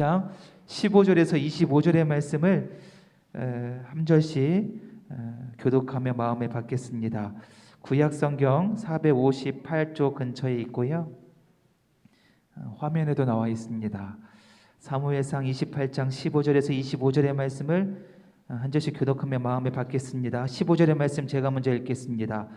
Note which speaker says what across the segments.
Speaker 1: 28장 15절에서 25절의 말씀을 한 절씩 교독하며 마음에 받겠습니다. 구약성경 458쪽 근처에 있고요. 화면에도 나와 있습니다. 사무엘상 28장 15절에서 25절의 말씀을 한 절씩 교독하며 마음에 받겠습니다. 15절의 말씀 제가 먼저 읽겠습니다.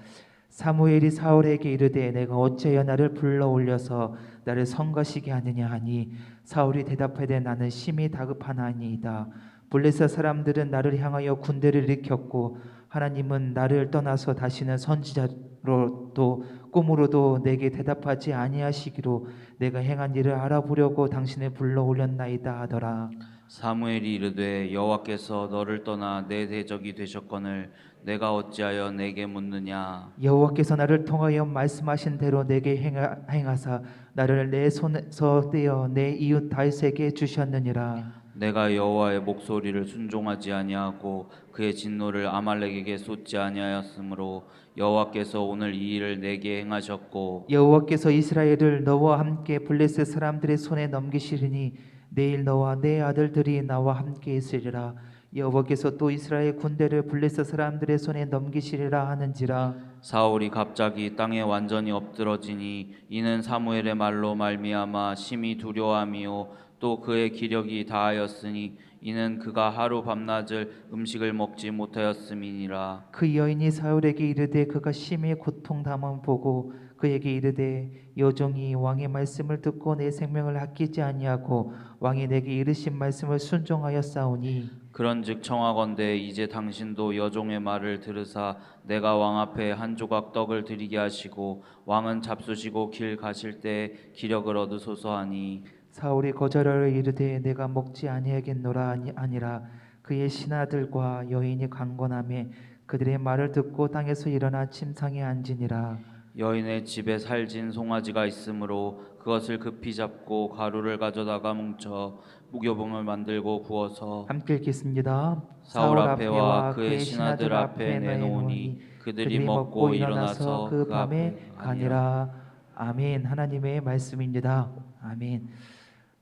Speaker 1: 사무엘이 사울에게 이르되 내가 어찌하여 나를 불러 올려서 나를 성가시게 하느냐 하니 사울이 대답하되 나는 심히 다급하나이다. 블레셋 사람들은 나를 향하여 군대를 일으켰고 하나님은 나를 떠나서 다시는 선지자로도 꿈으로도 내게 대답하지 아니하시기로 내가 행한 일을 알아보려고 당신을 불러 올렸나이다 하더라.
Speaker 2: 사무엘이 이르되 여호와께서 너를 떠나 내 대적이 되셨거늘 내가 어찌하여 내게 묻느냐.
Speaker 1: 여호와께서 나를 통하여 말씀하신 대로 내게 행하사 나를 내 손에서 떼어 내 이웃 다윗에게 주셨느니라.
Speaker 2: 내가 여호와의 목소리를 순종하지 아니하고 그의 진노를 아말렉에게 쏟지 아니하였으므로 여호와께서 오늘 이 일을 내게 행하셨고
Speaker 1: 여호와께서 이스라엘을 너와 함께 블레셋 사람들의 손에 넘기시리니 내일 너와 내 아들들이 나와 함께 있으리라. 여호와께서 또 이스라엘 군대를 블레셋 사람들의 손에 넘기시리라 하는지라.
Speaker 2: 사울이 갑자기 땅에 완전히 엎드러지니 이는 사무엘의 말로 말미암아 심히 두려워함이요 또 그의 기력이 다하였으니 이는 그가 하루 밤낮을 음식을 먹지 못하였음이니라.
Speaker 1: 그 여인이 사울에게 이르되 그가 심히 고통당함을 보고 그에게 이르되 여종이 왕의 말씀을 듣고 내 생명을 아끼지 아니하고 왕이 내게 이르신 말씀을 순종하였사오니
Speaker 2: 그런즉 청하건대 이제 당신도 여종의 말을 들으사 내가 왕 앞에 한 조각 떡을 드리게 하시고 왕은 잡수시고 길 가실 때 기력을 얻으소서 하니
Speaker 1: 사울이 거절하여 이르되 내가 먹지 아니하겠노라 아니라 그의 신하들과 여인이 강건하며 그들의 말을 듣고 땅에서 일어나 침상에 앉으니라.
Speaker 2: 여인의 집에 살진 송아지가 있으므로 그것을 급히 잡고 가루를 가져다가 뭉쳐 무교봉을 만들고 구워서
Speaker 1: 함께 읽겠습니다.
Speaker 2: 사울 앞에와 그의 신하들 앞에 내놓으니 그들이 먹고 일어나서
Speaker 1: 그
Speaker 2: 그
Speaker 1: 밤에
Speaker 2: 앞에
Speaker 1: 가니라. 아멘. 하나님의 말씀입니다. 아멘.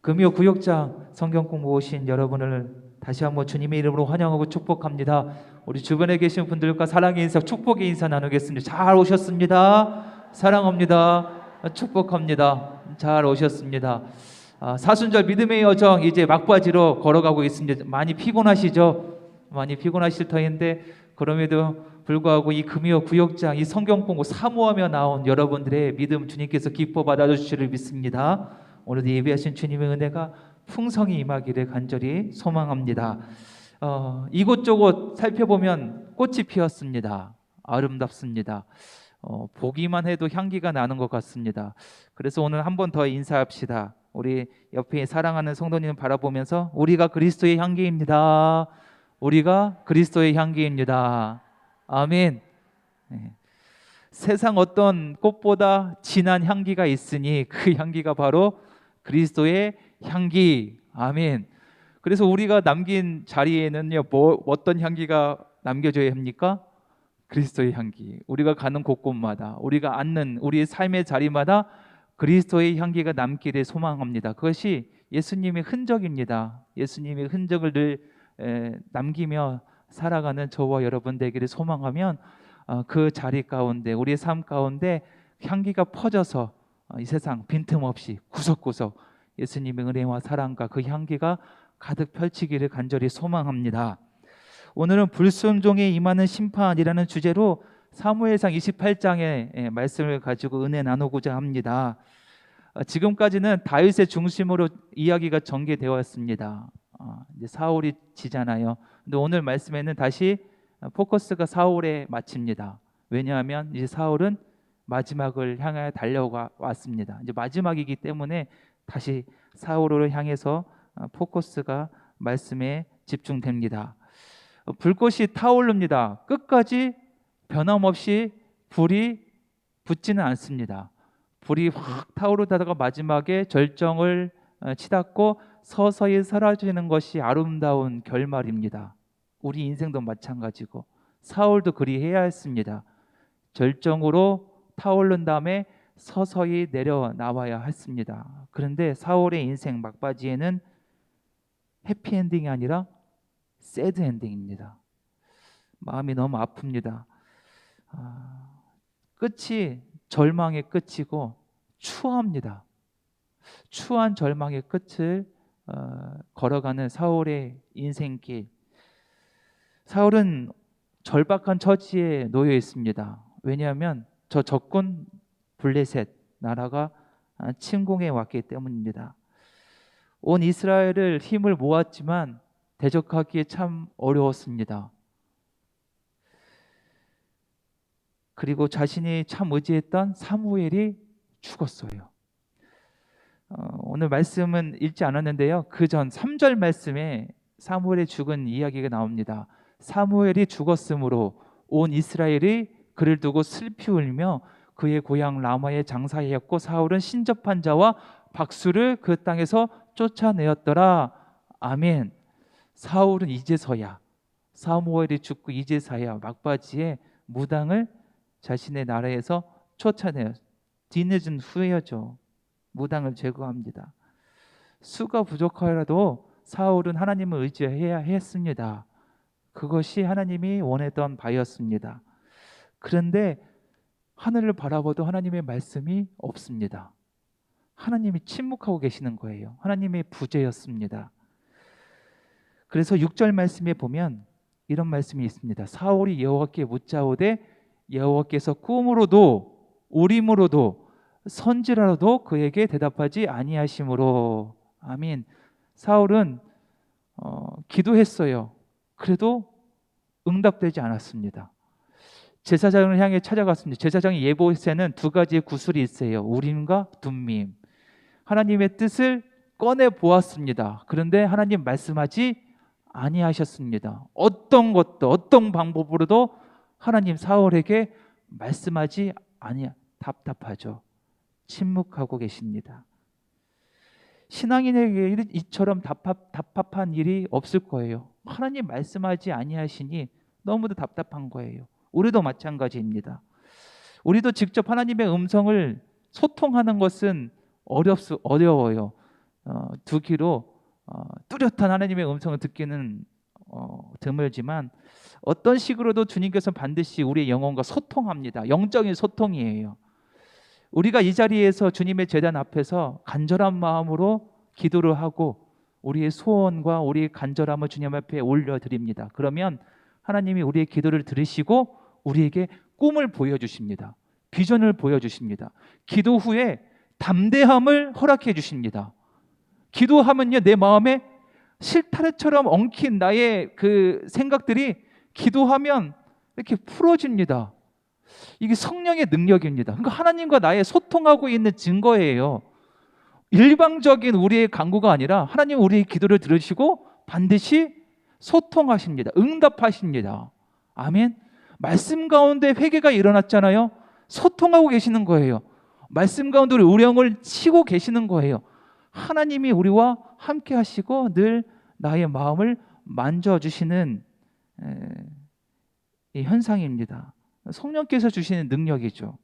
Speaker 1: 금요 구역장 성경 공부 오신 여러분을 다시 한번 주님의 이름으로 환영하고 축복합니다. 우리 주변에 계신 분들과 사랑의 인사, 축복의 인사 나누겠습니다. 잘 오셨습니다. 사랑합니다. 축복합니다. 잘 오셨습니다. 사순절 믿음의 여정 이제 막바지로 걸어가고 있습니다. 많이 피곤하시죠? 많이 피곤하실 터인데 그럼에도 불구하고 이 금요 구역장 이 성경 공부 사모하며 나온 여러분들의 믿음 주님께서 기뻐 받아주시를 믿습니다. 오늘도 예배하신 주님의 은혜가 풍성히 임하기를 간절히 소망합니다. 이곳저곳 살펴보면 꽃이 피었습니다. 아름답습니다. 보기만 해도 향기가 나는 것 같습니다. 그래서 오늘 한 번 더 인사합시다. 우리 옆에 사랑하는 성도님 바라보면서 우리가 그리스도의 향기입니다. 우리가 그리스도의 향기입니다. 아멘. 네. 세상 어떤 꽃보다 진한 향기가 있으니 그 향기가 바로 그리스도의 향기. 아멘. 그래서 우리가 남긴 자리에는요, 어떤 향기가 남겨져야 합니까? 그리스도의 향기. 우리가 가는 곳곳마다, 우리가 앉는 우리의 삶의 자리마다 그리스도의 향기가 남기를 소망합니다. 그것이 예수님의 흔적입니다. 예수님의 흔적을 늘 남기며 살아가는 저와 여러분 되기를 소망하면 그 자리 가운데 우리의 삶 가운데 향기가 퍼져서 이 세상 빈틈없이 구석구석 예수님의 은혜와 사랑과 그 향기가 가득 펼치기를 간절히 소망합니다. 오늘은 불순종에 임하는 심판이라는 주제로 사무엘상 28장의 말씀을 가지고 은혜 나누고자 합니다. 지금까지는 다윗의 중심으로 이야기가 전개되었습니다. 이제 사울이 지잖아요. 근데 오늘 말씀에는 다시 포커스가 사울에 맞춥니다. 왜냐하면 이제 사울은 마지막을 향해 달려왔습니다. 이제 마지막이기 때문에 다시 사울을 향해서 포커스가 말씀에 집중됩니다. 불꽃이 타오릅니다. 끝까지 변함없이 불이 붙지는 않습니다. 불이 확 타오르다가 마지막에 절정을 치닫고 서서히 사라지는 것이 아름다운 결말입니다. 우리 인생도 마찬가지고 사울도 그리해야 했습니다. 절정으로 타오른 다음에 서서히 내려나와야 했습니다. 그런데 사울의 인생 막바지에는 해피엔딩이 아니라 새드 엔딩입니다. 마음이 너무 아픕니다. 끝이 절망의 끝이고 추합니다. 추한 절망의 끝을 걸어가는 사울의 인생길. 사울은 절박한 처지에 놓여 있습니다. 왜냐하면 저 적군 블레셋 나라가 침공해 왔기 때문입니다. 온 이스라엘을 힘을 모았지만 대적하기에 참 어려웠습니다. 그리고 자신이 참 의지했던 사무엘이 죽었어요. 오늘 말씀은 읽지 않았는데요. 그 전 3절 말씀에 사무엘이 죽은 이야기가 나옵니다. 사무엘이 죽었으므로 온 이스라엘이 그를 두고 슬피 울며 그의 고향 라마에 장사하였고 사울은 신접한 자와 박수를 그 땅에서 쫓아내었더라. 아멘. 사울은 이제서야, 사무엘이 죽고 이제서야 막바지에 무당을 자신의 나라에서 쫓아내요. 뒤늦은 후회죠. 무당을 제거합니다. 수가 부족하여라도 사울은 하나님을 의지해야 했습니다. 그것이 하나님이 원했던 바였습니다. 그런데 하늘을 바라봐도 하나님의 말씀이 없습니다. 하나님이 침묵하고 계시는 거예요. 하나님의 부재였습니다. 그래서 6절 말씀에 보면 이런 말씀이 있습니다. 사울이 여호와께 묻자오되 여호와께서 꿈으로도 우림으로도 선지라도 그에게 대답하지 아니하심으로. 아멘. 사울은 기도했어요. 그래도 응답되지 않았습니다. 제사장을 향해 찾아갔습니다. 제사장의 예보에는 두 가지의 구슬이 있어요. 우림과 둠밈. 하나님의 뜻을 꺼내 보았습니다. 그런데 하나님 말씀하지 아니하셨습니다. 어떤 것도 어떤 방법으로도 하나님 사울에게 말씀하지 아니하. 답답하죠. 침묵하고 계십니다. 신앙인에게 이처럼 답답한 일이 없을 거예요. 하나님 말씀하지 아니하시니 너무도 답답한 거예요. 우리도 마찬가지입니다. 우리도 직접 하나님의 음성을 소통하는 것은 어려워요. 두 귀로 뚜렷한 하나님의 음성을 듣기는 드물지만 어떤 식으로도 주님께서 반드시 우리의 영혼과 소통합니다. 영적인 소통이에요. 우리가 이 자리에서 주님의 제단 앞에서 간절한 마음으로 기도를 하고 우리의 소원과 우리의 간절함을 주님 앞에 올려드립니다. 그러면 하나님이 우리의 기도를 들으시고 우리에게 꿈을 보여주십니다. 비전을 보여주십니다. 기도 후에 담대함을 허락해 주십니다. 기도하면요, 내 마음에 실타래처럼 엉킨 나의 그 생각들이 기도하면 이렇게 풀어집니다. 이게 성령의 능력입니다. 그러니까 하나님과 나의 소통하고 있는 증거예요. 일방적인 우리의 간구가 아니라 하나님 우리의 기도를 들으시고 반드시 소통하십니다. 응답하십니다. 아멘. 말씀 가운데 회개가 일어났잖아요. 소통하고 계시는 거예요. 말씀 가운데 우리 영을 치고 계시는 거예요. 하나님이 우리와 함께 하시고 늘 나의 마음을 만져주시는 이 현상입니다. 성령께서 주시는 능력이죠.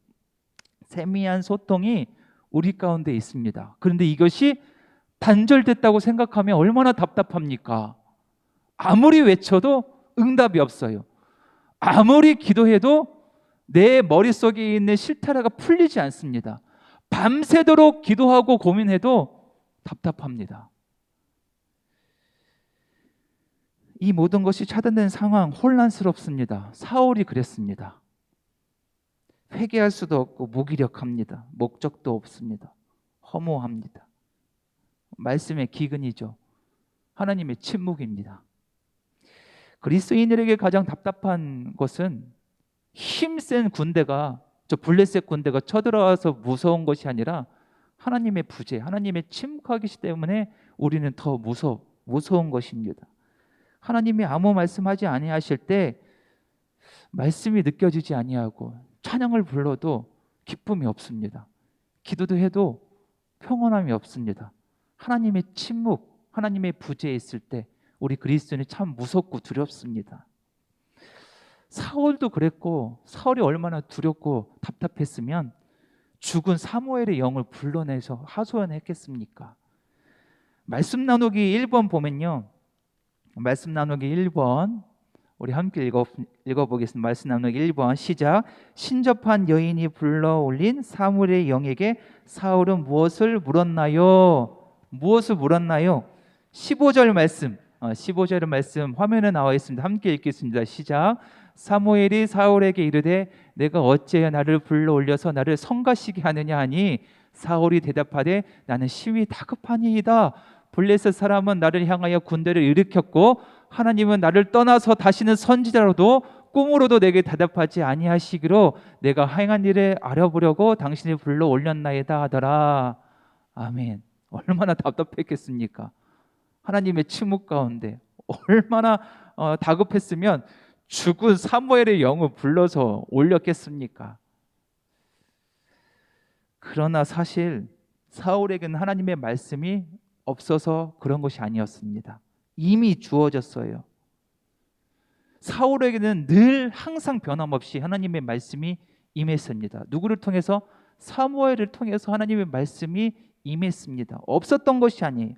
Speaker 1: 세미한 소통이 우리 가운데 있습니다. 그런데 이것이 단절됐다고 생각하면 얼마나 답답합니까? 아무리 외쳐도 응답이 없어요. 아무리 기도해도 내 머릿속에 있는 실타래가 풀리지 않습니다. 밤새도록 기도하고 고민해도 답답합니다. 이 모든 것이 차단된 상황, 혼란스럽습니다. 사울이 그랬습니다. 회개할 수도 없고 무기력합니다. 목적도 없습니다. 허무합니다. 말씀의 기근이죠. 하나님의 침묵입니다. 그리스도인들에게 가장 답답한 것은 힘센 군대가, 저 블레셋 군대가 쳐들어와서 무서운 것이 아니라 하나님의 부재, 하나님의 침묵하기 때문에 우리는 더 무서운 것입니다. 하나님이 아무 말씀하지 아니하실 때 말씀이 느껴지지 아니하고 찬양을 불러도 기쁨이 없습니다. 기도도 해도 평온함이 없습니다. 하나님의 침묵, 하나님의 부재에 있을 때 우리 그리스도인이 참 무섭고 두렵습니다. 사울도 그랬고, 사울이 얼마나 두렵고 답답했으면 죽은 사무엘의 영을 불러내서 하소연했겠습니까? 말씀 나누기 1번 보면요, 말씀 나누기 1번 우리 함께 읽어보겠습니다. 말씀 나누기 1번 시작. 신접한 여인이 불러올린 사무엘의 영에게 사울은 무엇을 물었나요? 무엇을 물었나요? 15절 말씀, 15절 말씀 화면에 나와 있습니다. 함께 읽겠습니다. 시작. 사무엘이 사울에게 이르되 내가 어찌하여 나를 불러올려서 나를 성가시게 하느냐 하니 사울이 대답하되 나는 심히 다급하니이다. 블레셋 사람은 나를 향하여 군대를 일으켰고 하나님은 나를 떠나서 다시는 선지자로도 꿈으로도 내게 대답하지 아니하시기로 내가 행한 일을 알아보려고 당신을 불러 올렸나이다 하더라. 아멘. 얼마나 답답했겠습니까? 하나님의 침묵 가운데 얼마나 다급했으면 죽은 사무엘의 영을 불러서 올렸겠습니까? 그러나 사실 사울에게는 하나님의 말씀이 없어서 그런 것이 아니었습니다. 이미 주어졌어요. 사울에게는 늘 항상 변함없이 하나님의 말씀이 임했습니다. 누구를 통해서? 사무엘을 통해서 하나님의 말씀이 임했습니다. 없었던 것이 아니에요.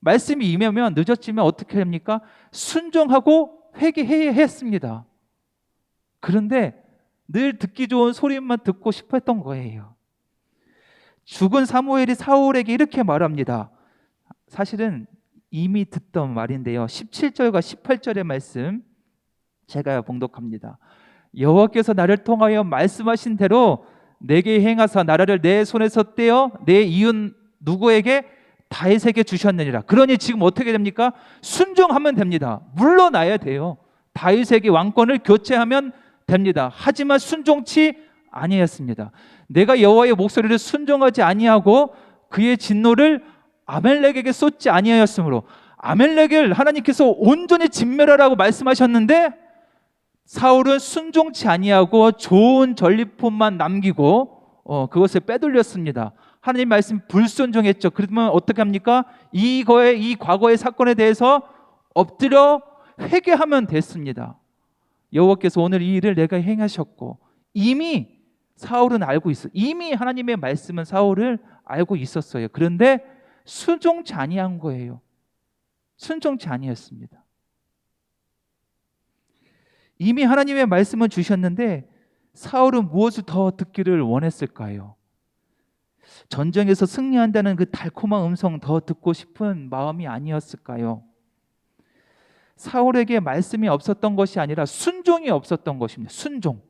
Speaker 1: 말씀이 임하면 늦었지만 어떻게 합니까? 순종하고 회개해야 했습니다. 그런데 늘 듣기 좋은 소리만 듣고 싶어 했던 거예요. 죽은 사무엘이 사울에게 이렇게 말합니다. 사실은 이미 듣던 말인데요. 17절과 18절의 말씀 제가 봉독합니다. 여호와께서 나를 통하여 말씀하신 대로 내게 행하사 나라를 내 손에서 떼어 내 이웃 누구에게 다윗에게 주셨느니라. 그러니 지금 어떻게 됩니까? 순종하면 됩니다. 물러나야 돼요. 다윗에게 왕권을 교체하면 됩니다. 하지만 순종치 아니했습니다. 내가 여호와의 목소리를 순종하지 아니하고 그의 진노를 아멜렉에게 쏟지 아니하였으므로 아멜렉을 하나님께서 온전히 진멸하라고 말씀하셨는데 사울은 순종치 아니하고 좋은 전리품만 남기고 그것을 빼돌렸습니다. 하나님 말씀 불순종했죠. 그러면 어떻게 합니까? 이 과거의 사건에 대해서 엎드려 회개하면 됐습니다. 여호와께서 오늘 이 일을 내가 행하셨고 이미 사울은 알고 있어. 이미 하나님의 말씀은 사울을 알고 있었어요. 그런데 순종치 아니한 거예요. 순종치 아니었습니다. 이미 하나님의 말씀을 주셨는데 사울은 무엇을 더 듣기를 원했을까요? 전쟁에서 승리한다는 그 달콤한 음성 더 듣고 싶은 마음이 아니었을까요? 사울에게 말씀이 없었던 것이 아니라 순종이 없었던 것입니다. 순종.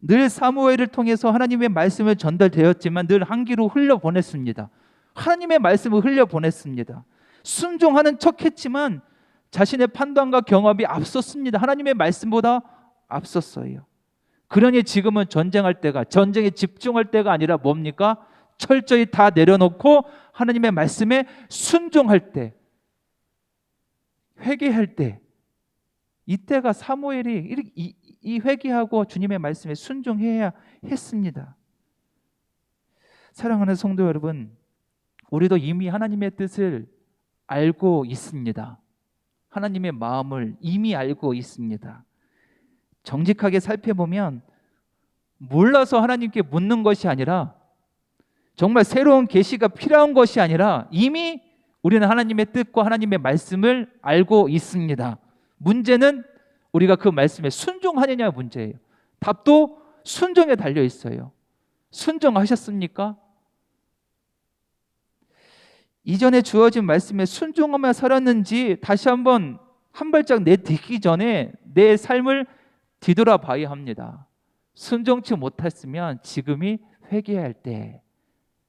Speaker 1: 늘 사무엘을 통해서 하나님의 말씀을 전달되었지만 늘 한 귀로 흘려보냈습니다. 하나님의 말씀을 흘려보냈습니다. 순종하는 척했지만 자신의 판단과 경험이 앞섰습니다. 하나님의 말씀보다 앞섰어요. 그러니 지금은 전쟁에 집중할 때가 아니라 뭡니까? 철저히 다 내려놓고 하나님의 말씀에 순종할 때, 회개할 때, 이때가 사무엘이 이 회개하고 주님의 말씀에 순종해야 했습니다. 사랑하는 성도 여러분, 우리도 이미 하나님의 뜻을 알고 있습니다. 하나님의 마음을 이미 알고 있습니다. 정직하게 살펴보면 몰라서 하나님께 묻는 것이 아니라 정말 새로운 계시가 필요한 것이 아니라 이미 우리는 하나님의 뜻과 하나님의 말씀을 알고 있습니다. 문제는 우리가 그 말씀에 순종하느냐 문제예요. 답도 순종에 달려 있어요. 순종하셨습니까? 이전에 주어진 말씀에 순종하며 살았는지 다시 한번 한 발짝 내딛기 전에 내 삶을 뒤돌아봐야 합니다. 순종치 못했으면 지금이 회개할 때,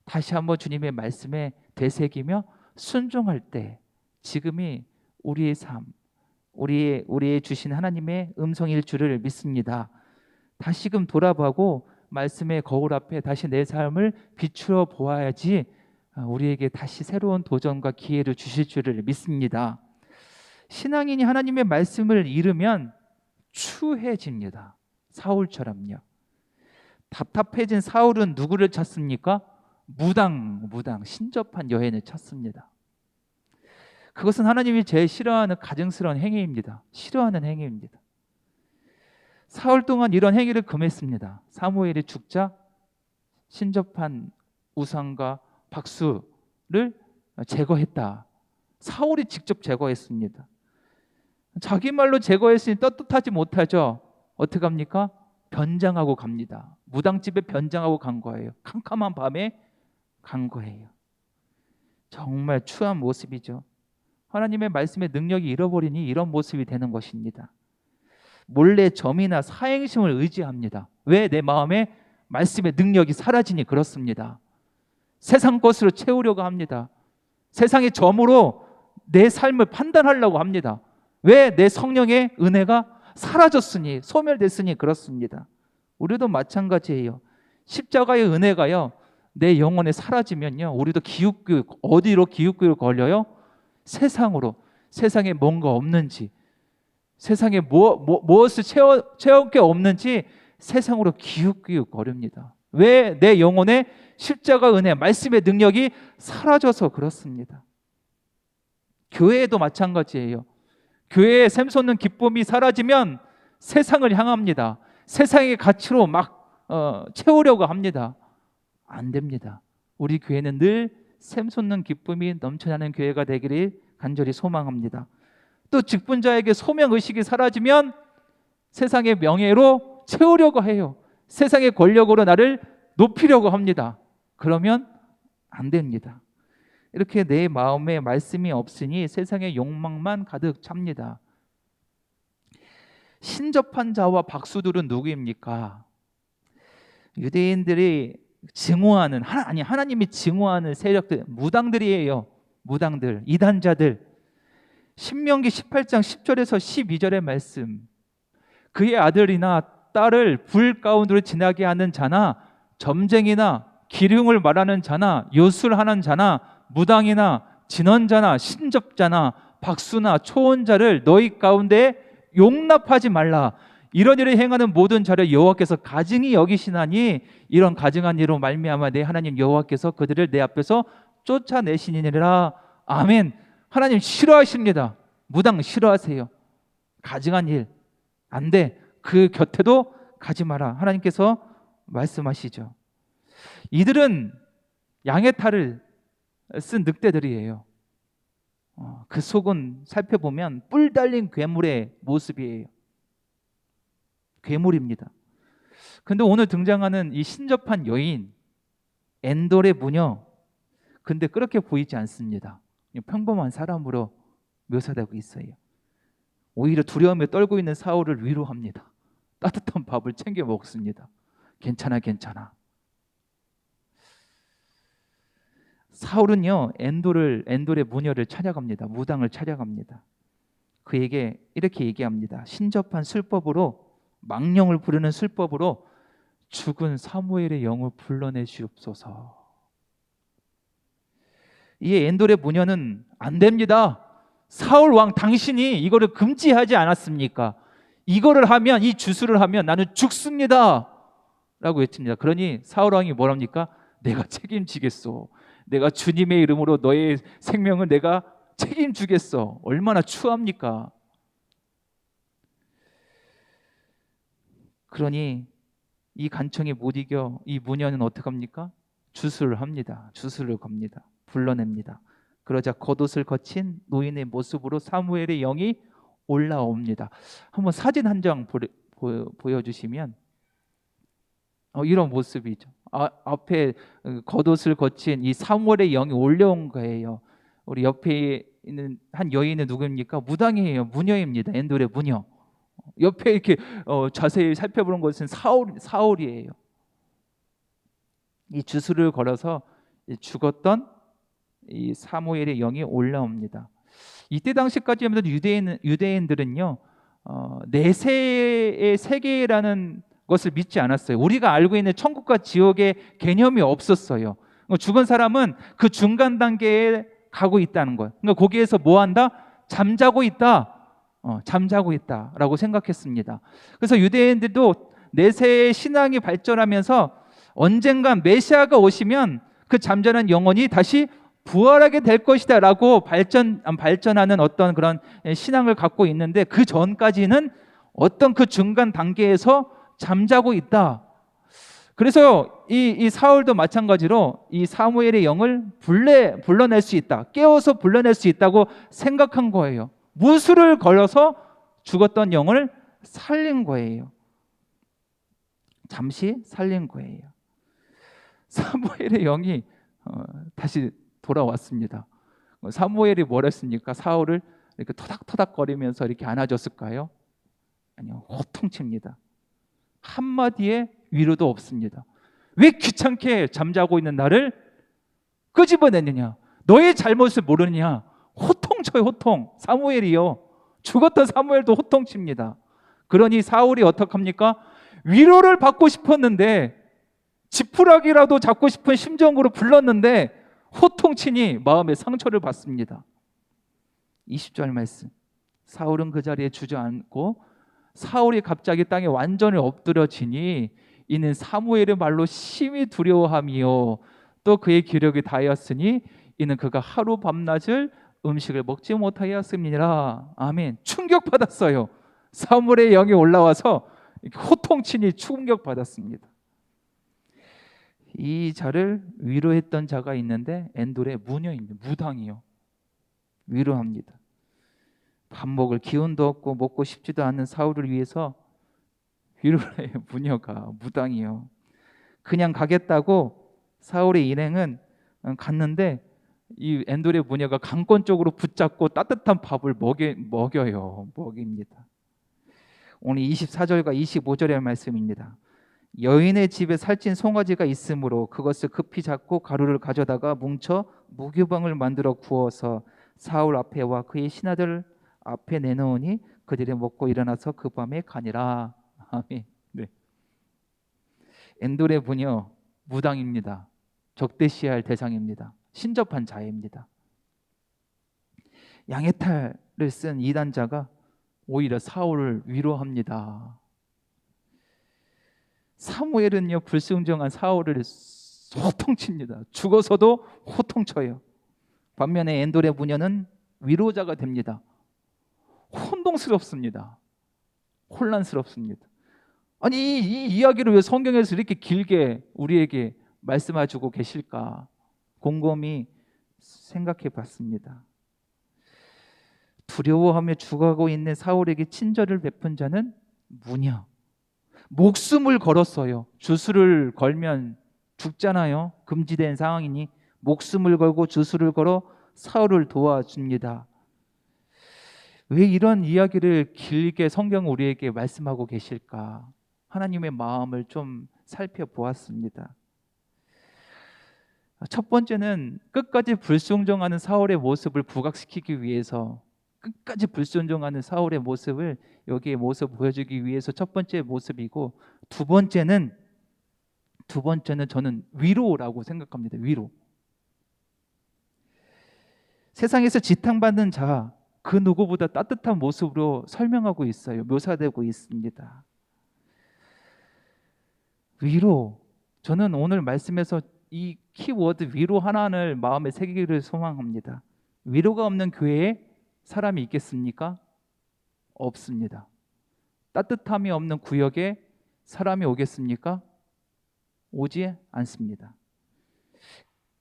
Speaker 1: 다시 한번 주님의 말씀에 되새기며 순종할 때, 지금이 우리의 삶, 우리의 주신 하나님의 음성일 줄을 믿습니다. 다시금 돌아보고 말씀의 거울 앞에 다시 내 삶을 비추어 보아야지 우리에게 다시 새로운 도전과 기회를 주실 줄을 믿습니다. 신앙인이 하나님의 말씀을 잃으면 추해집니다. 사울처럼요. 답답해진 사울은 누구를 찾습니까? 무당 신접한 여인을 찾습니다. 그것은 하나님이 제일 싫어하는 가증스러운 행위입니다. 싫어하는 행위입니다. 사흘 동안 이런 행위를 금했습니다. 사무엘이 죽자 신접한 우상과 박수를 제거했다. 사울이 직접 제거했습니다. 자기 말로 제거했으니 떳떳하지 못하죠. 어떻게 합니까? 변장하고 갑니다. 무당집에 변장하고 간 거예요. 캄캄한 밤에 간 거예요. 정말 추한 모습이죠. 하나님의 말씀의 능력이 잃어버리니 이런 모습이 되는 것입니다. 몰래 점이나 사행심을 의지합니다. 왜? 내 마음에 말씀의 능력이 사라지니 그렇습니다. 세상 것으로 채우려고 합니다. 세상의 점으로 내 삶을 판단하려고 합니다. 왜? 내 성령의 은혜가 사라졌으니, 소멸됐으니 그렇습니다. 우리도 마찬가지예요. 십자가의 은혜가요, 내 영혼에 사라지면요, 우리도 기웃기웃, 어디로 기웃기웃 걸려요? 세상으로. 세상에 뭔가 없는지, 세상에 무엇을 채울 게 없는지 세상으로 기웃기웃 거립니다. 왜? 내 영혼에 십자가 은혜, 말씀의 능력이 사라져서 그렇습니다. 교회에도 마찬가지예요. 교회에 샘솟는 기쁨이 사라지면 세상을 향합니다. 세상의 가치로 막 채우려고 합니다. 안 됩니다. 우리 교회는 늘 샘솟는 기쁨이 넘쳐나는 교회가 되기를 간절히 소망합니다. 또 직분자에게 소명의식이 사라지면 세상의 명예로 채우려고 해요. 세상의 권력으로 나를 높이려고 합니다. 그러면 안 됩니다. 이렇게 내 마음에 말씀이 없으니 세상의 욕망만 가득 찹니다. 신접한 자와 박수들은 누구입니까? 유대인들이 증오하는, 하나님이 증오하는 세력들, 무당들이에요. 무당들, 이단자들. 신명기 18장 10절에서 12절의 말씀, 그의 아들이나 딸을 불 가운데로 지나게 하는 자나 점쟁이나 기륭을 말하는 자나 요술하는 자나 무당이나 진언자나 신접자나 박수나 초혼자를 너희 가운데 용납하지 말라. 이런 일을 행하는 모든 자를 여호와께서 가증히 여기시나니 이런 가증한 일로 말미암아 내 하나님 여호와께서 그들을 내 앞에서 쫓아내시니라. 아멘. 하나님 싫어하십니다. 무당 싫어하세요. 가증한 일 안 돼. 그 곁에도 가지 마라. 하나님께서 말씀하시죠. 이들은 양의 탈을 쓴 늑대들이에요. 그 속은 살펴보면 뿔 달린 괴물의 모습이에요. 괴물입니다. 근데 오늘 등장하는 이 신접한 여인, 엔돌의 무녀, 근데 그렇게 보이지 않습니다. 평범한 사람으로 묘사되고 있어요. 오히려 두려움에 떨고 있는 사울을 위로합니다. 따뜻한 밥을 챙겨 먹습니다. 괜찮아, 괜찮아. 사울은요, 엔돌의 무녀를 찾아갑니다. 무당을 찾아갑니다. 그에게 이렇게 얘기합니다. 신접한 술법으로, 망령을 부르는 술법으로 죽은 사무엘의 영을 불러내시옵소서. 이에 엔돌의 무녀는 안 됩니다. 사울 왕 당신이 이거를 금지하지 않았습니까? 이거를 하면, 이 주술을 하면 나는 죽습니다 라고 외칩니다. 그러니 사울 왕이 뭐랍니까? 내가 책임지겠소. 내가 주님의 이름으로 너의 생명을 내가 책임지겠어. 얼마나 추합니까? 그러니 이 간청에 못 이겨 이 무녀는 어떻게 합니까? 주술을 합니다. 주술을 겁니다. 불러냅니다. 그러자 겉옷을 거친 노인의 모습으로 사무엘의 영이 올라옵니다. 한번 사진 한 장 보여주시면 이런 모습이죠. 앞에 겉옷을 거친 이 사무엘의 영이 올라온 거예요. 우리 옆에 있는 한 여인은 누구입니까? 무당이에요. 무녀입니다. 엔돌의 무녀. 옆에 이렇게 자세히 살펴보는 것은 사울이에요. 이 주술을 걸어서 죽었던 이 사무엘의 영이 올라옵니다. 이때 당시까지만 해도 유대인들은요, 내세의 세계라는 것을 믿지 않았어요. 우리가 알고 있는 천국과 지옥의 개념이 없었어요. 죽은 사람은 그 중간 단계에 가고 있다는 거예요. 그러니까 거기에서 뭐 한다? 잠자고 있다. 잠자고 있다라고 생각했습니다. 그래서 유대인들도 내세의 신앙이 발전하면서 언젠간 메시아가 오시면 그 잠자는 영혼이 다시 부활하게 될 것이다 라고 발전하는 어떤 그런 신앙을 갖고 있는데, 그 전까지는 어떤 그 중간 단계에서 잠자고 있다. 그래서 이 사울도 마찬가지로 이 사무엘의 영을 불러낼 수 있다, 깨워서 불러낼 수 있다고 생각한 거예요. 무술을 걸어서 죽었던 영을 살린 거예요. 잠시 살린 거예요. 사무엘의 영이 다시 돌아왔습니다. 사무엘이 뭘 했습니까? 사울을 이렇게 토닥토닥거리면서 이렇게 안아줬을까요? 아니요, 호통칩니다. 한마디의 위로도 없습니다. 왜 귀찮게 잠자고 있는 나를 끄집어내느냐? 너의 잘못을 모르느냐? 호통쳐요, 호통. 사무엘이요. 죽었던 사무엘도 호통칩니다. 그러니 사울이 어떡합니까? 위로를 받고 싶었는데, 지푸라기라도 잡고 싶은 심정으로 불렀는데 호통치니 마음의 상처를 받습니다. 20절 말씀. 사울은 그 자리에 주저앉고 사울이 갑자기 땅에 완전히 엎드려지니 이는 사무엘의 말로 심히 두려워함이요 또 그의 기력이 다하였으니 이는 그가 하루 밤낮을 음식을 먹지 못하였음이니라. 아멘. 충격받았어요. 사무엘의 영이 올라와서 호통치니 충격받았습니다. 이 자를 위로했던 자가 있는데 엔돌의 무녀입니다. 무당이요. 위로합니다. 밥 먹을 기운도 없고 먹고 싶지도 않은 사울을 위해서 위로를 해요. 무녀가, 무당이요. 그냥 가겠다고 사울의 일행은 갔는데 이 엔돌의 무녀가 강권적으로 붙잡고 따뜻한 밥을 먹입니다. 오늘 24절과 25절의 말씀입니다. 여인의 집에 살찐 송아지가 있으므로 그것을 급히 잡고 가루를 가져다가 뭉쳐 무교병을 만들어 구워서 사울 앞에와 그의 신하들 앞에 내놓으니 그들이 먹고 일어나서 그 밤에 가니라. 아멘. 네. 엔돌의 부녀 무당입니다. 적대시할 대상입니다. 신접한 자입니다. 양해탈을 쓴 이단자가 오히려 사울을 위로합니다. 사무엘은요, 불순종한 사울을 호통칩니다. 죽어서도 호통쳐요. 반면에 엔돌의 부녀는 위로자가 됩니다. 혼동스럽습니다. 혼란스럽습니다. 아니 이 이야기를 왜 성경에서 이렇게 길게 우리에게 말씀해주고 계실까? 곰곰이 생각해 봤습니다. 두려워하며 죽어가고 있는 사울에게 친절을 베푼 자는 무녀. 목숨을 걸었어요. 주술을 걸면 죽잖아요. 금지된 상황이니 목숨을 걸고 주술을 걸어 사울을 도와줍니다. 왜 이런 이야기를 길게 성경 우리에게 말씀하고 계실까? 하나님의 마음을 좀 살펴보았습니다. 첫 번째는 끝까지 불순종하는 사울의 모습을 부각시키기 위해서, 끝까지 불순종하는 사울의 모습을 여기에 모습 보여주기 위해서 첫 번째 모습이고, 두 번째는 저는 위로라고 생각합니다. 위로. 세상에서 지탕받는 자, 그 누구보다 따뜻한 모습으로 설명하고 있어요. 묘사되고 있습니다. 위로. 저는 오늘 말씀에서 이 키워드 위로 하나를 마음에 새기기를 소망합니다. 위로가 없는 교회에 사람이 있겠습니까? 없습니다. 따뜻함이 없는 구역에 사람이 오겠습니까? 오지 않습니다.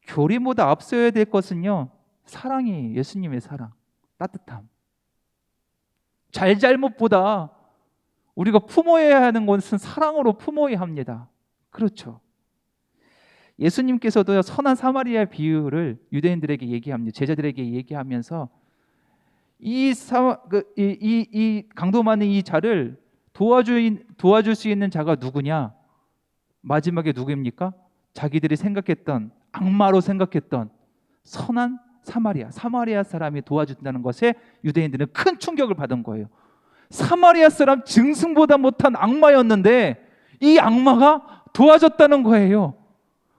Speaker 1: 교리보다 앞서야 될 것은요, 사랑이, 예수님의 사랑, 따뜻함. 잘잘못보다 우리가 품어야 하는 것은 사랑으로 품어야 합니다. 그렇죠. 예수님께서도 선한 사마리아 비유를 유대인들에게 얘기합니다. 제자들에게 얘기하면서 이 강도 많은 이 자를 도와줄 수 있는 자가 누구냐? 마지막에 누구입니까? 자기들이 생각했던, 악마로 생각했던 선한 사마리아 사람이 도와준다는 것에 유대인들은 큰 충격을 받은 거예요. 사마리아 사람 증승보다 못한 악마였는데 이 악마가 도와줬다는 거예요.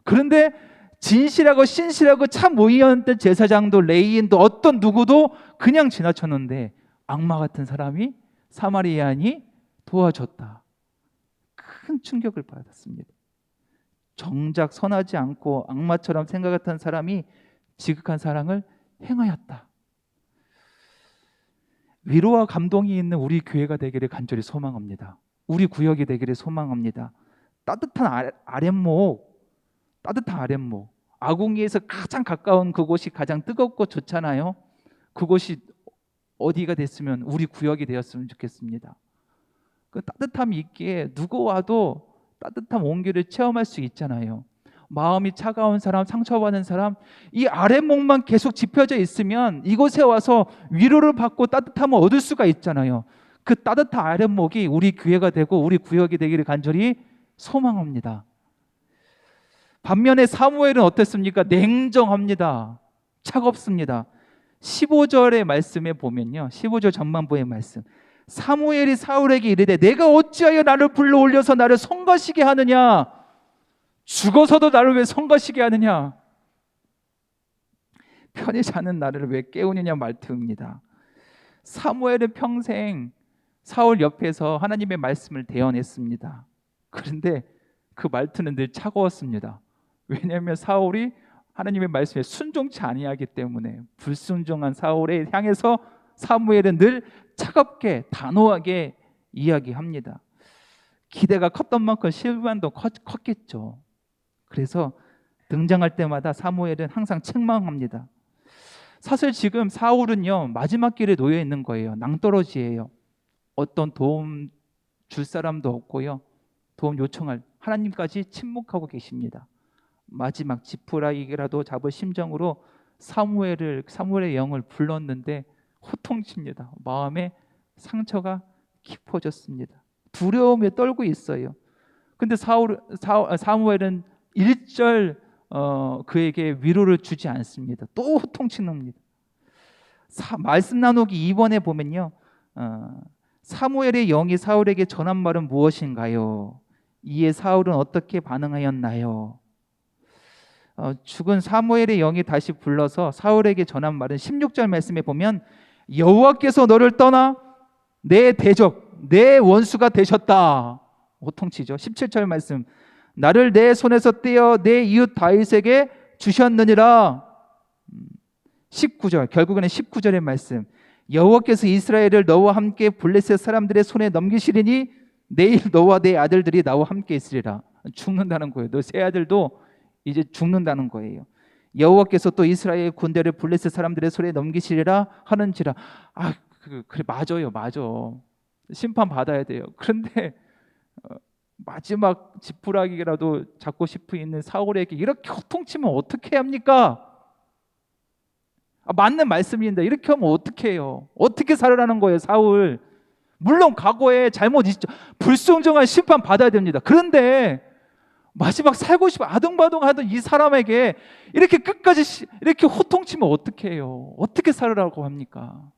Speaker 1: 그런데 진실하고 신실하고 참 모의였던 제사장도 레위인도 어떤 누구도 그냥 지나쳤는데 악마 같은 사람이, 사마리아인이 도와줬다. 큰 충격을 받았습니다. 정작 선하지 않고 악마처럼 생각했던 사람이 지극한 사랑을 행하였다. 위로와 감동이 있는 우리 교회가 되기를 간절히 소망합니다. 우리 구역이 되기를 소망합니다. 따뜻한 아랫목, 따뜻한 아랫목, 아궁이에서 가장 가까운 그곳이 가장 뜨겁고 좋잖아요. 그곳이 어디가 됐으면 우리 구역이 되었으면 좋겠습니다. 그 따뜻함이 있기에 누구 와도 따뜻한 온기를 체험할 수 있잖아요. 마음이 차가운 사람, 상처받은 사람, 이 아랫목만 계속 짚혀져 있으면 이곳에 와서 위로를 받고 따뜻함을 얻을 수가 있잖아요. 그 따뜻한 아랫목이 우리 교회가 되고 우리 구역이 되기를 간절히 소망합니다. 반면에 사무엘은 어땠습니까? 냉정합니다. 차갑습니다. 15절의 말씀에 보면요, 15절 전반부의 말씀, 사무엘이 사울에게 이르되 내가 어찌하여 나를 불러 올려서 나를 성가시게 하느냐? 죽어서도 나를 왜 성가시게 하느냐? 편히 자는 나를 왜 깨우느냐 말투입니다. 사무엘은 평생 사울 옆에서 하나님의 말씀을 대언했습니다. 그런데 그 말투는 늘 차가웠습니다. 왜냐하면 사울이 하나님의 말씀에 순종치 아니하기 때문에 불순종한 사울에 향해서 사무엘은 늘 차갑게 단호하게 이야기합니다. 기대가 컸던 만큼 실망도 컸겠죠. 그래서 등장할 때마다 사무엘은 항상 책망합니다. 사실 지금 사울은요, 마지막 길에 놓여 있는 거예요. 낭떠러지예요. 어떤 도움 줄 사람도 없고요, 도움 요청할 하나님까지 침묵하고 계십니다. 마지막 지푸라기라도 잡을 심정으로 사무엘의 영을 불렀는데 호통칩니다. 마음에 상처가 깊어졌습니다. 두려움에 떨고 있어요. 근데 사무엘은 일절 그에게 위로를 주지 않습니다. 또 호통칩니다. 말씀 나누기 2번에 보면요, 사무엘의 영이 사울에게 전한 말은 무엇인가요? 이에 사울은 어떻게 반응하였나요? 죽은 사무엘의 영이 다시 불러서 사울에게 전한 말은 16절 말씀에 보면 여호와께서 너를 떠나 내 대적, 내 원수가 되셨다. 호통치죠. 17절 말씀, 나를 내 손에서 떼어 내 이웃 다윗에게 주셨느니라. 19절, 결국에는 19절의 말씀, 여호와께서 이스라엘을 너와 함께 블레셋 사람들의 손에 넘기시리니 내일 너와 내 아들들이 나와 함께 있으리라. 죽는다는 거예요. 너 세 아들도 이제 죽는다는 거예요. 여호와께서 또 이스라엘 군대를 블레셋 사람들의 손에 넘기시리라 하는지라. 그래, 맞아요, 맞아. 심판 받아야 돼요. 그런데 마지막 지푸라기라도 잡고 싶어 있는 사울에게 이렇게 호통치면 어떻게 합니까? 맞는 말씀인데 이렇게 하면 어떻게 해요? 어떻게 살아라는 거예요, 사울? 물론 과거에 잘못 있죠. 불순종한 심판 받아야 됩니다. 그런데 마지막 살고 싶어 아둥바둥하던 이 사람에게 이렇게 끝까지 이렇게 호통치면 어떻게 해요? 어떻게 살으라고 합니까?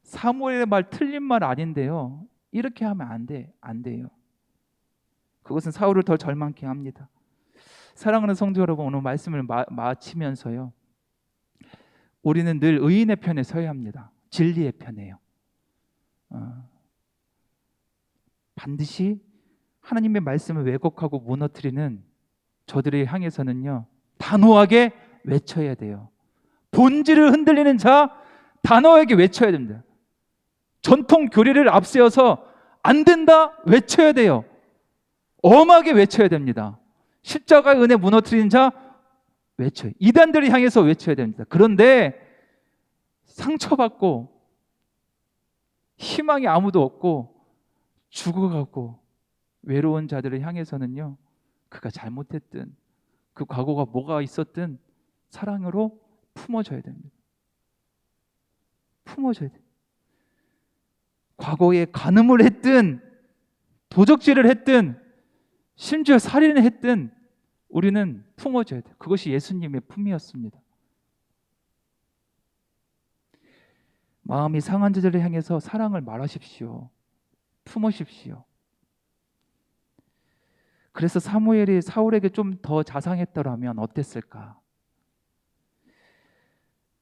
Speaker 1: 사무엘의 말 틀린 말 아닌데요, 이렇게 하면 안 돼요. 그것은 사울을 더 절망케 합니다. 사랑하는 성도 여러분, 오늘 말씀을 마치면서요, 우리는 늘 의인의 편에 서야 합니다. 진리의 편에요. 반드시 하나님의 말씀을 왜곡하고 무너뜨리는 저들을 향해서는요, 단호하게 외쳐야 돼요. 본질을 흔들리는 자 단호하게 외쳐야 됩니다. 전통 교리를 앞세워서 안 된다 외쳐야 돼요. 엄하게 외쳐야 됩니다. 십자가의 은혜 무너뜨리는 자 외쳐요. 이단들을 향해서 외쳐야 됩니다. 그런데 상처받고 희망이 아무도 없고 죽어가고 외로운 자들을 향해서는요, 그가 잘못했든 그 과거가 뭐가 있었든 사랑으로 품어줘야 됩니다. 품어줘야 돼요. 과거에 간음을 했든 도적질을 했든 심지어 살인을 했든 우리는 품어줘야 돼요. 그것이 예수님의 품이었습니다. 마음이 상한 자들을 향해서 사랑을 말하십시오. 품으십시오. 그래서 사무엘이 사울에게 좀 더 자상했더라면 어땠을까?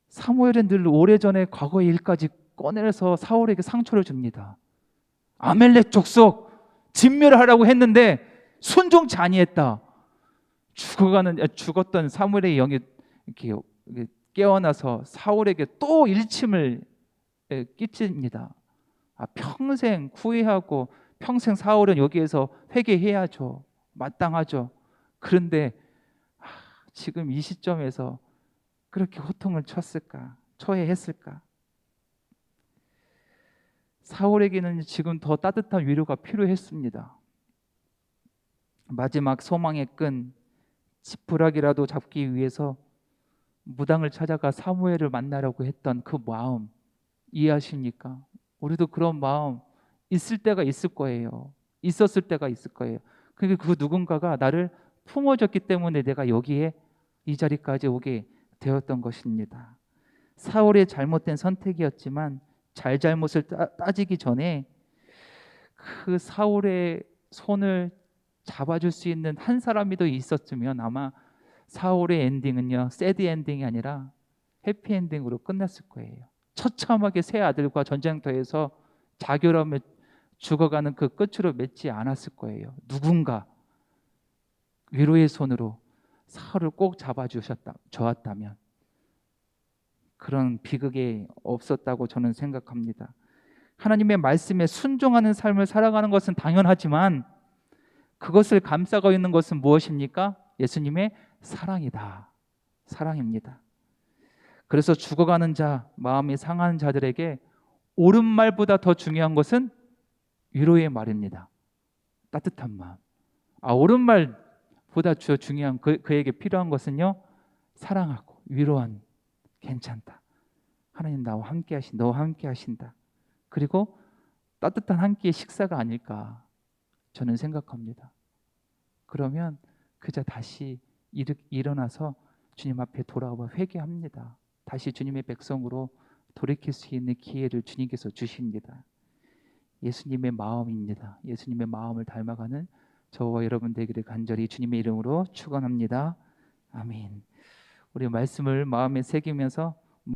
Speaker 1: 사무엘은 늘 오래전에 과거의 일까지 꺼내서 사울에게 상처를 줍니다. 아멜렉 족속 진멸하라고 했는데 순종치 아니했다. 죽었던 사무엘의 영이 이렇게 깨어나서 사울에게 또 일침을 끼칩니다. 평생 후회하고 평생 사울은 여기에서 회개해야죠. 마땅하죠. 그런데 지금 이 시점에서 그렇게 호통을 쳤을까? 초해했을까? 사울에게는 지금 더 따뜻한 위로가 필요했습니다. 마지막 소망의 끈, 지푸라기라도 잡기 위해서 무당을 찾아가 사무엘을 만나려고 했던 그 마음 이해하십니까? 우리도 그런 마음 있을 때가 있을 거예요. 있었을 때가 있을 거예요. 그게 그 누군가가 나를 품어줬기 때문에 내가 여기에 이 자리까지 오게 되었던 것입니다. 사울의 잘못된 선택이었지만 잘잘못을 따지기 전에 그 사울의 손을 잡아줄 수 있는 한 사람이 더 있었으면 아마 사울의 엔딩은요 새드 엔딩이 아니라 해피 엔딩으로 끝났을 거예요. 처참하게 세 아들과 전쟁터에서 자결하며 죽어가는 그 끝으로 맺지 않았을 거예요. 누군가 위로의 손으로 사울을 꼭 잡아주었다면 그런 비극이 없었다고 저는 생각합니다. 하나님의 말씀에 순종하는 삶을 살아가는 것은 당연하지만 그것을 감싸고 있는 것은 무엇입니까? 예수님의 사랑이다. 사랑입니다. 그래서 죽어가는 자, 마음이 상하는 자들에게 옳은 말보다 더 중요한 것은 위로의 말입니다. 따뜻한 마음. 옳은 말보다 중요한 그에게 필요한 것은요, 사랑하고 위로한 괜찮다. 하나님 나와 함께 너와 함께 하신다. 그리고 따뜻한 한 끼의 식사가 아닐까 저는 생각합니다. 그러면 그저 다시 일어나서 주님 앞에 돌아와 회개합니다. 다시 주님의 백성으로 돌이킬 수 있는 기회를 주님께서 주십니다. 예수님의 마음입니다. 예수님의 마음을 닮아가는 저와 여러분 되기를 간절히 주님의 이름으로 축원합니다. 아멘. 우리 말씀을 마음에 새기면서